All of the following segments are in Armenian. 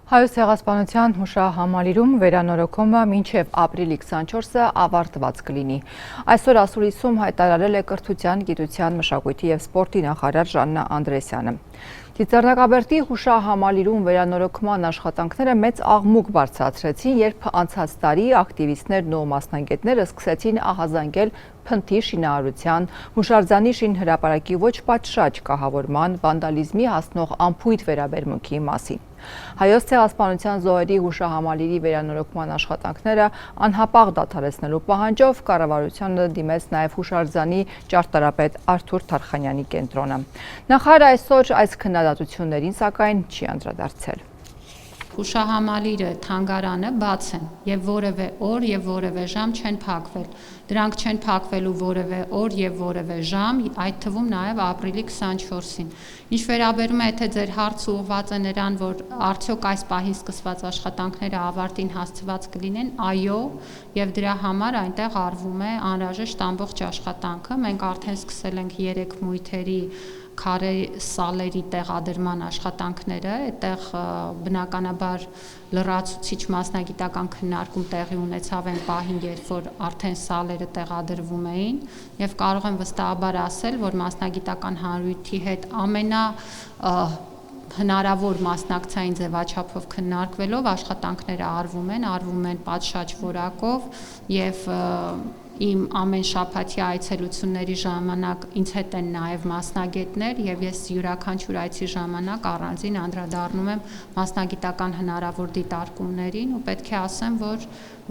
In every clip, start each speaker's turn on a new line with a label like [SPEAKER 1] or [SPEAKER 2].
[SPEAKER 1] Հայոց ցեղասպանության հուշահամալիրում վերանորոգումը մինչև ապրիլի 24-ը ավարտված կլինի։ Այսօր ասուլիսում հայտարարել է կրթության, գիտության, մշակույթի և սպորտի նախարար Ժաննա Անդրեսյանը։ Ծիծեռնակաբերդի հուշահամալիրում վերանորոգման աշխատանքները մեծ աղմուկ բարձրացրեցին, երբ անցած տարի ակտիվիստներն ու մասնագետները սկսեցին ահազանգել փնթի շինարարության, հուշարձանի շինհրապարակի ոչ պատշաճ կահավորման, վանդալիզմի հասնող անփույթ վերաբերմունքի մասին։ Հայոց ցեղասպանության զոհերի հուշահամալիրի վերանորոգման աշխատանքները անհապաղ դադարեցնելու պահանջով կառավարությանը դիմեց նաև հուշարձանի ճարտարապետ Արթուր Թարխանյանի կենտրոնը։ Նախարարը այսօր այս քննադատություններին սակայն չի անդրադարձել։
[SPEAKER 2] Հուշահամալիրը, թանգարանը բաց են եւ որևէ օր եւ որևէ ժամ չեն փակվել։ Դրանք չեն փակվելու որևէ օր եւ որևէ ժամ, այդ թվում նաեւ ապրիլի 24-ին։ Ինչ վերաբերում է, թե ձեր հարցը ուղղված է նրան, որ արդյոք այս պահին սկսված աշխատանքները ավարտին հասցված կլինեն, այո, եւ դրա համար այնտեղ արվում է անհրաժեշտ ամբողջ աշխատանքը։ Մենք արդեն սկսել ենք 3 մույթերի քարե սալերի տեղադրման աշխատանքները, այդտեղ բնականաբար լրացուցիչ մասնագիտական քննարկում տեղի ունեցավ այն պահին, երբ որ արդեն սալերը տեղադրվում էին, եւ կարող եմ վստահաբար ասել, որ մասնագիտական հանրույթի հետ հնարավոր մասնակցային ձևաչափով քննարկվելով աշխատանքները արվում են պատշաճ որակով եւ իմ ամեն շաբաթյա այցելությունների ժամանակ ինձ հետ են նաև մասնագետներ եւ ես յուրաքանչյուր այցի ժամանակ առանձին անդրադառնում եմ մասնագիտական հնարավոր դիտարկումներին ու պետք է ասեմ, որ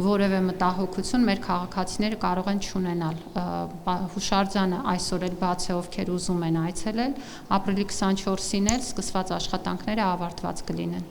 [SPEAKER 2] որևէ մտահոգություն մեր քաղաքացիները կարող են չունենալ։ Հուշարձանը այսօր էլ բաց է, ովքեր ուզում են այցելել, ապրիլի 24-ին էլ սկսված աշխատանքները ավարտված կլինեն։